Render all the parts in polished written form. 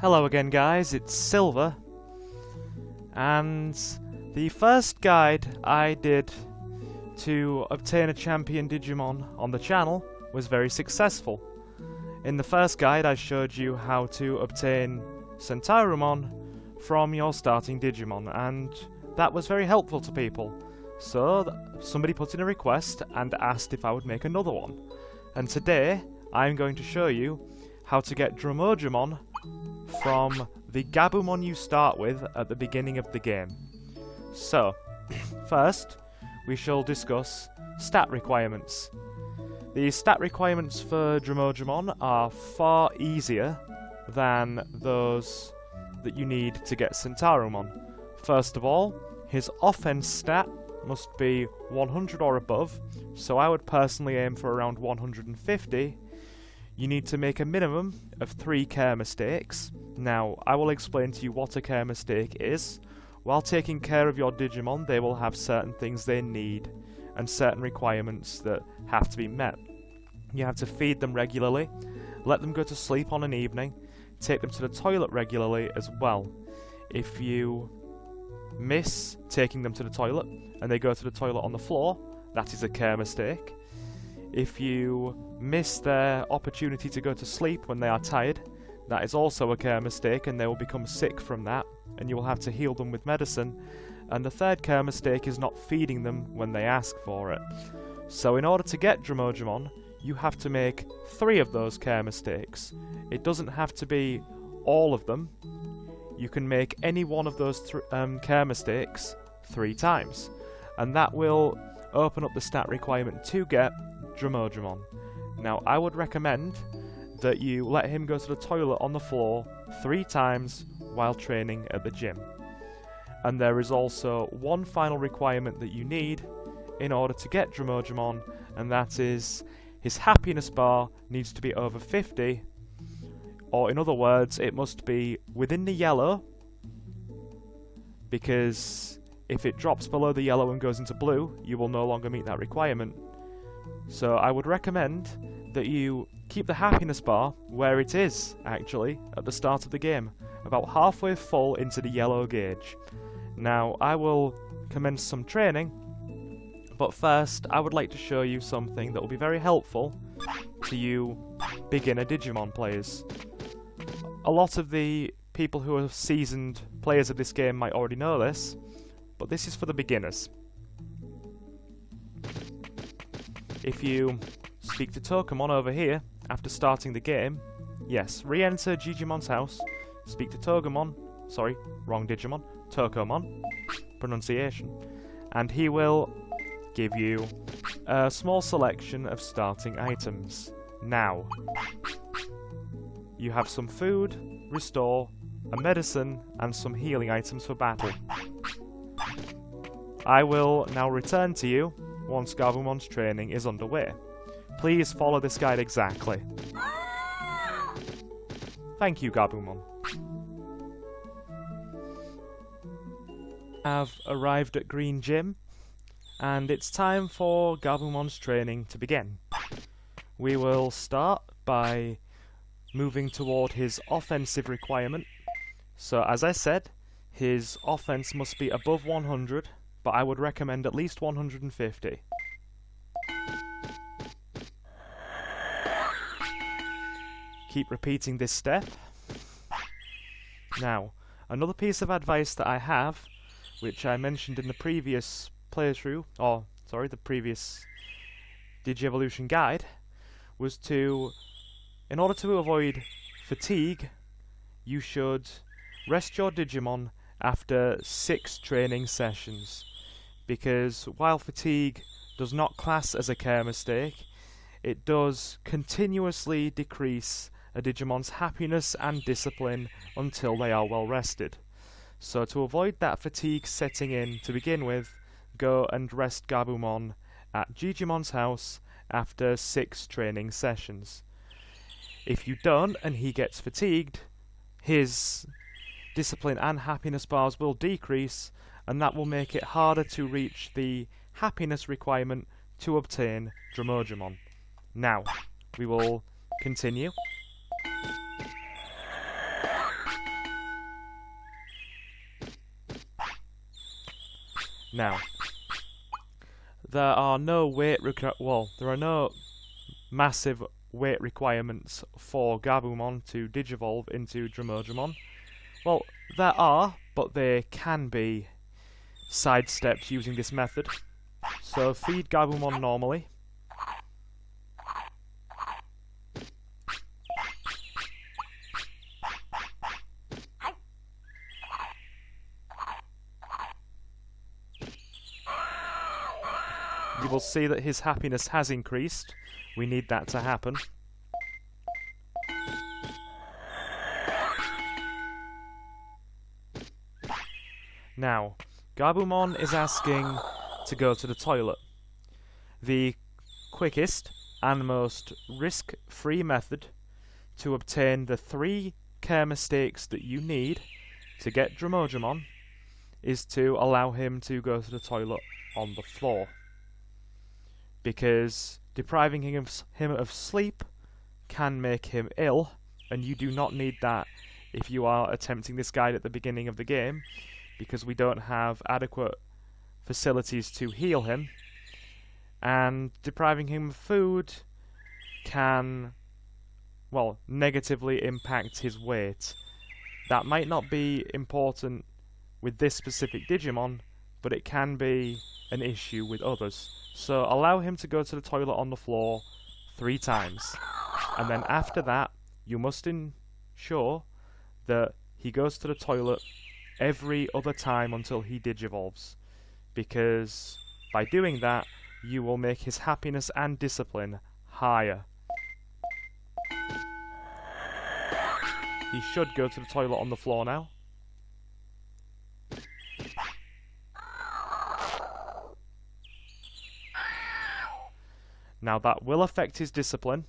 Hello again guys, it's Silver, and the first guide I did to obtain a champion Digimon on the channel was very successful. In the first guide I showed you how to obtain Centarumon from your starting Digimon, and that was very helpful to people. So somebody put in a request and asked if I would make another one. And today I'm going to show you how to get Drimogemon from the Gabumon you start with at the beginning of the game. So, first we shall discuss stat requirements. The stat requirements for Drimogemon are far easier than those that you need to get Centarumon. First of all, his offense stat must be 100 or above, so I would personally aim for around 150. You need to make a minimum of 3 care mistakes. Now, I will explain to you what a care mistake is. While taking care of your Digimon, they will have certain things they need and certain requirements that have to be met. You have to feed them regularly, let them go to sleep on an evening, take them to the toilet regularly as well. If you miss taking them to the toilet and they go to the toilet on the floor, that is a care mistake. If you miss their opportunity to go to sleep when they are tired, that is also a care mistake, and they will become sick from that, and you will have to heal them with medicine. And the third care mistake is not feeding them when they ask for it. So in order to get Drimogemon, you have to make 3 of those care mistakes. It doesn't have to be all of them. You can make any one of those care mistakes 3 times, and that will open up the stat requirement to get Drimogemon. Now, I would recommend that you let him go to the toilet on the floor 3 times while training at the gym. And there is also one final requirement that you need in order to get Drimogemon, and that is his happiness bar needs to be over 50, or in other words, it must be within the yellow, because if it drops below the yellow and goes into blue, you will no longer meet that requirement. So I would recommend that you keep the happiness bar where it is, actually, at the start of the game, about halfway full into the yellow gauge. Now, I will commence some training, but first I would like to show you something that will be very helpful to you beginner Digimon players. A lot of the people who are seasoned players of this game might already know this, but this is for the beginners. If you speak to Tokumon over here after starting the game, yes, re-enter Jijimon's house, speak to Tokumon, sorry, wrong Digimon, Tokumon, pronunciation, and he will give you a small selection of starting items. Now, you have some food, restore, a medicine, and some healing items for battle. I will now return to you once Gabumon's training is underway. Please follow this guide exactly. Thank you, Gabumon. I've arrived at Green Gym, and it's time for Gabumon's training to begin. We will start by moving toward his offensive requirement. So as I said, his offense must be above 100, but I would recommend at least 150. Keep repeating this step. Now, another piece of advice that I have, which I mentioned in the previous playthrough, or sorry, the previous Digivolution guide, was in order to avoid fatigue, you should rest your Digimon after 6 training sessions. Because while fatigue does not class as a care mistake, it does continuously decrease a Digimon's happiness and discipline until they are well rested. So to avoid that fatigue setting in to begin with, go and rest Gabumon at Jijimon's house after 6 training sessions. If you don't and he gets fatigued, his discipline and happiness bars will decrease, and that will make it harder to reach the happiness requirement to obtain Drimogemon. Now, we will continue. Now, there are no massive weight requirements for Gabumon to digivolve into Drimogemon. Well, there are, but they can be sidestepped using this method. So feed Gabumon normally. You will see that his happiness has increased. We need that to happen. Now, Gabumon is asking to go to the toilet. The quickest and most risk-free method to obtain the 3 care mistakes that you need to get Drimogemon is to allow him to go to the toilet on the floor. Because depriving him of sleep can make him ill, and you do not need that if you are attempting this guide at the beginning of the game, because we don't have adequate facilities to heal him, and depriving him of food can, well, negatively impact his weight. That might not be important with this specific Digimon, but it can be an issue with others. So allow him to go to the toilet on the floor 3 times. And then after that, you must ensure that he goes to the toilet every other time until he digivolves. Because by doing that, you will make his happiness and discipline higher. He should go to the toilet on the floor now. Now that will affect his discipline,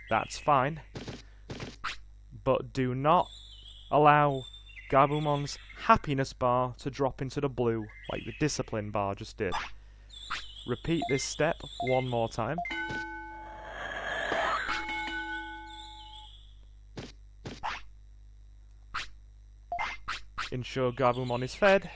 that's fine, but do not allow Gabumon's happiness bar to drop into the blue like the discipline bar just did. Repeat this step 1 more time. Ensure Gabumon is fed.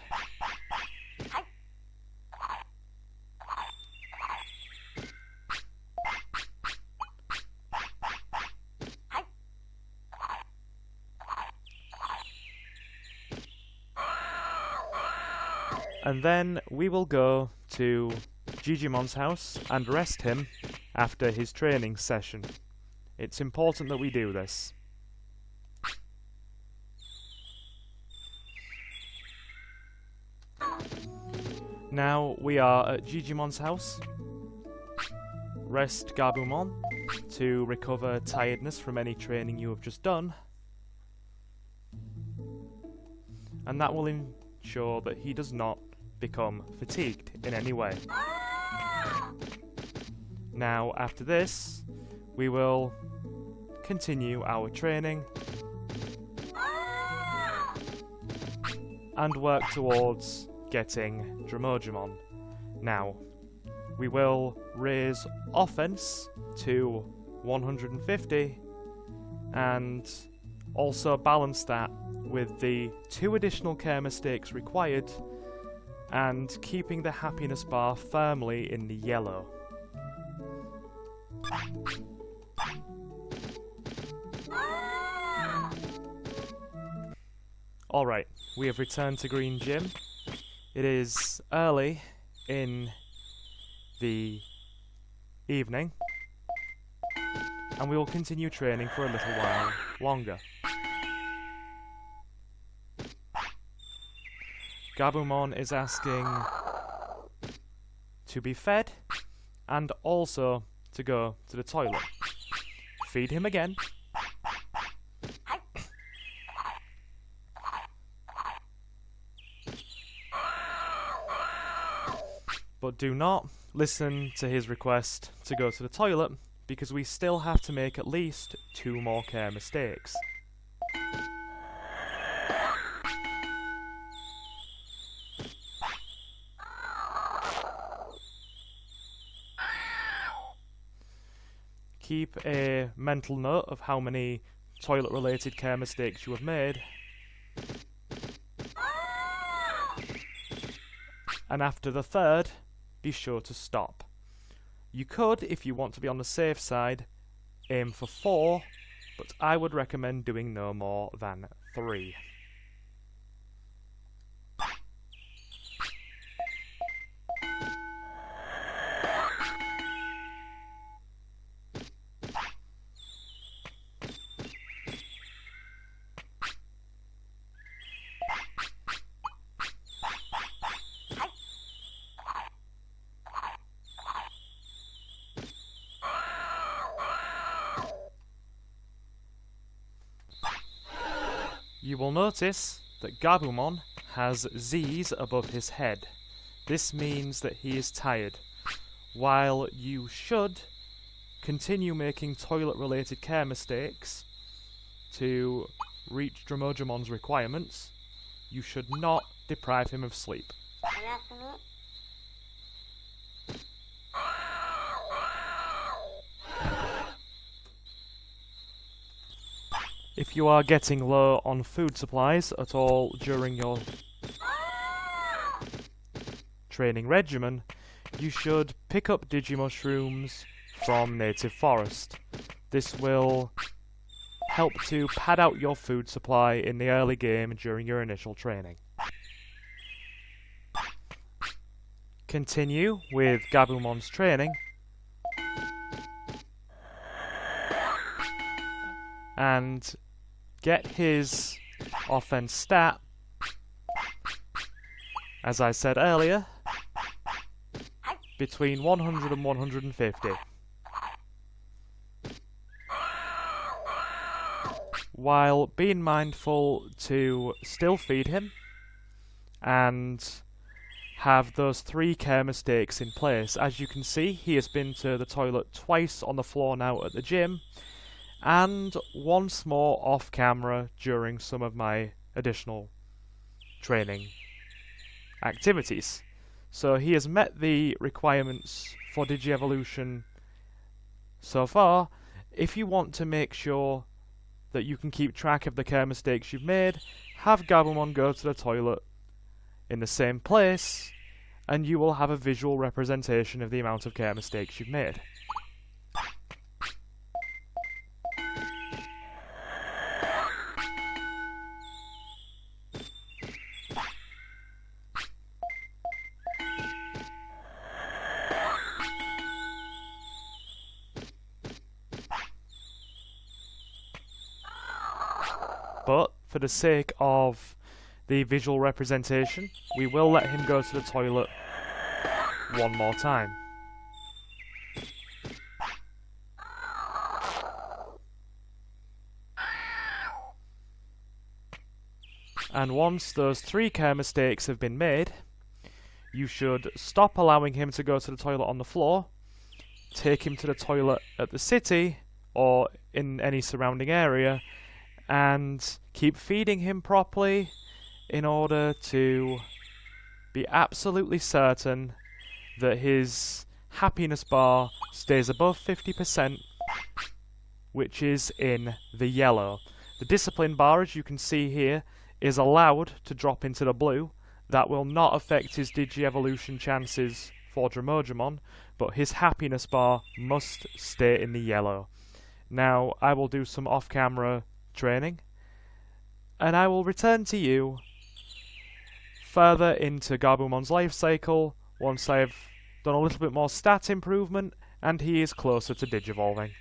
And then we will go to Jijimon's house and rest him after his training session. It's important that we do this. Now we are at Jijimon's house. Rest Gabumon to recover tiredness from any training you have just done. And that will ensure that he does not become fatigued in any way. Now, after this, we will continue our training and work towards getting Drimogemon. Now, we will raise offense to 150 and also balance that with the 2 additional care mistakes required and keeping the happiness bar firmly in the yellow. Alright, we have returned to Green Gym. It is early in the evening, and we will continue training for a little while longer. Gabumon is asking to be fed and also to go to the toilet. Feed him again. But do not listen to his request to go to the toilet, because we still have to make at least 2 more care mistakes. Keep a mental note of how many toilet-related care mistakes you have made. and after the third, be sure to stop. You could, if you want to be on the safe side, aim for 4, but I would recommend doing no more than 3. You will notice that Gabumon has Z's above his head. This means that he is tired. While you should continue making toilet-related care mistakes to reach Drimogemon's requirements, you should not deprive him of sleep. If you are getting low on food supplies at all during your training regimen, you should pick up Digimushrooms from native forest. This will help to pad out your food supply in the early game during your initial training. Continue with Gabumon's training, and get his offense stat, as I said earlier, between 100 and 150. While being mindful to still feed him and have those 3 care mistakes in place. As you can see, he has been to the toilet twice on the floor now at the gym, and once more off camera during some of my additional training activities. So he has met the requirements for Digievolution so far. If you want to make sure that you can keep track of the care mistakes you've made, have Gabumon go to the toilet in the same place, and you will have a visual representation of the amount of care mistakes you've made. But, for the sake of the visual representation, we will let him go to the toilet one more time. And once those 3 care mistakes have been made, you should stop allowing him to go to the toilet on the floor, take him to the toilet at the city, or in any surrounding area, and keep feeding him properly in order to be absolutely certain that his happiness bar stays above 50%, which is in the yellow. The discipline bar, as you can see here, is allowed to drop into the blue. That will not affect his Digievolution chances for Drimogemon, but his happiness bar must stay in the yellow. Now, I will do some off-camera training, and I will return to you further into Gabumon's life cycle once I've done a little bit more stat improvement and he is closer to digivolving.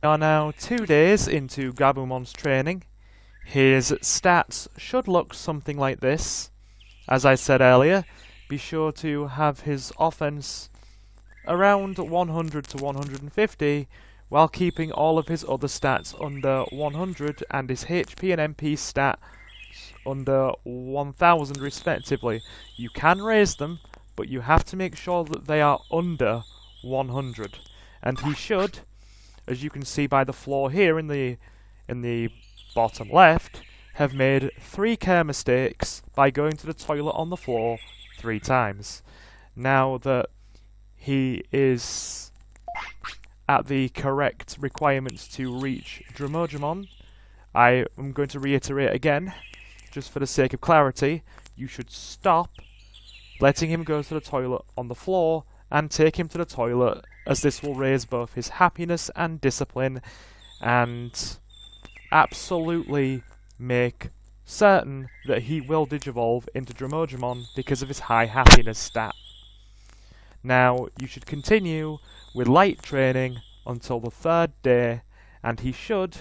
We are now 2 days into Gabumon's training. His stats should look something like this. As I said earlier, be sure to have his offense around 100 to 150, while keeping all of his other stats under 100 and his HP and MP stats under 1000 respectively. You can raise them, but you have to make sure that they are under 100. And he should, as you can see by the floor here in the bottom left, have made 3 care mistakes by going to the toilet on the floor 3 times. Now that he is at the correct requirements to reach Drimogemon, I am going to reiterate again, just for the sake of clarity, you should stop letting him go to the toilet on the floor and take him to the toilet, as this will raise both his happiness and discipline and absolutely make certain that he will digivolve into Drimogemon because of his high happiness stat. Now, you should continue with light training until the 3rd day, and he should,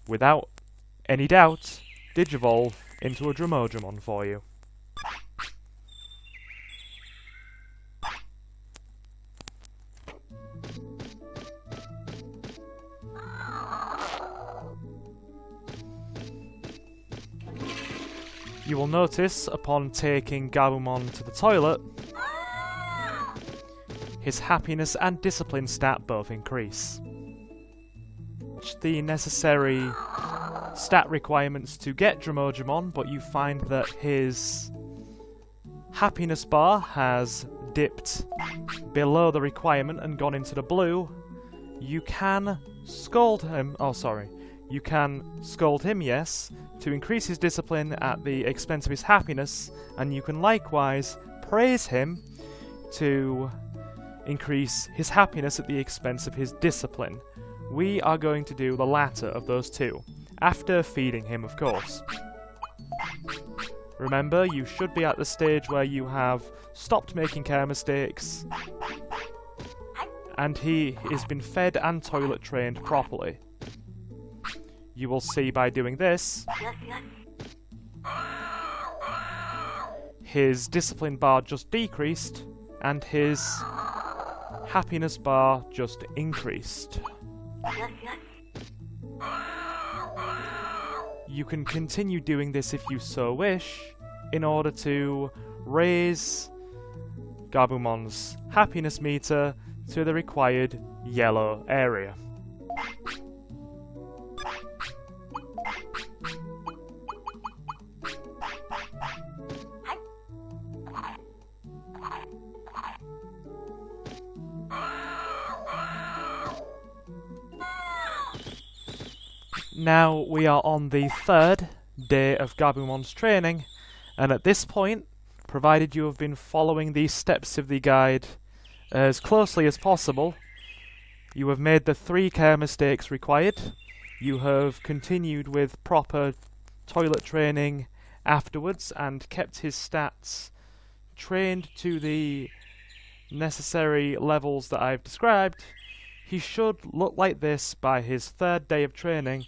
without any doubt, digivolve into a Drimogemon for you. You will notice, upon taking Gabumon to the toilet, his happiness and discipline stat both increase. The necessary stat requirements to get Drimogemon, but you find that his happiness bar has dipped below the requirement and gone into the blue. You can scold him, you can scold him, yes, to increase his discipline at the expense of his happiness, and you can likewise praise him to increase his happiness at the expense of his discipline. We are going to do the latter of those two, after feeding him, of course. Remember, you should be at the stage where you have stopped making care mistakes, and he has been fed and toilet trained properly. You will see by doing this, his discipline bar just decreased, and his happiness bar just increased. You can continue doing this if you so wish, in order to raise Gabumon's happiness meter to the required yellow area. Now we are on the 3rd day of Gabumon's training, and at this point, provided you have been following the steps of the guide as closely as possible, you have made the 3 care mistakes required, you have continued with proper toilet training afterwards and kept his stats trained to the necessary levels that I've described, he should look like this by his 3rd day of training,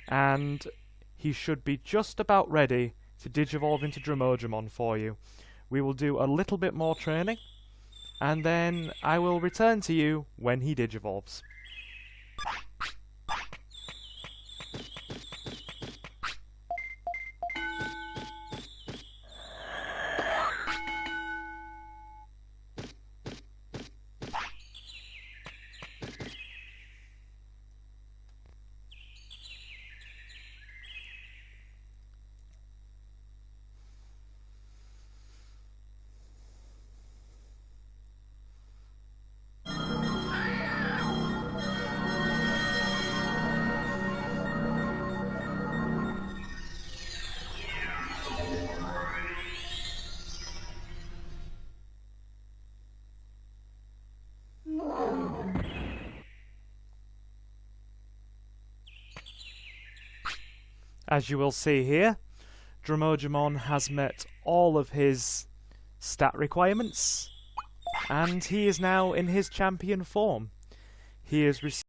and he should be just about ready to digivolve into Drimogemon for you. We will do a little bit more training, and then I will return to you when he digivolves. As you will see here, Drimogemon has met all of his stat requirements, and he is now in his champion form. He is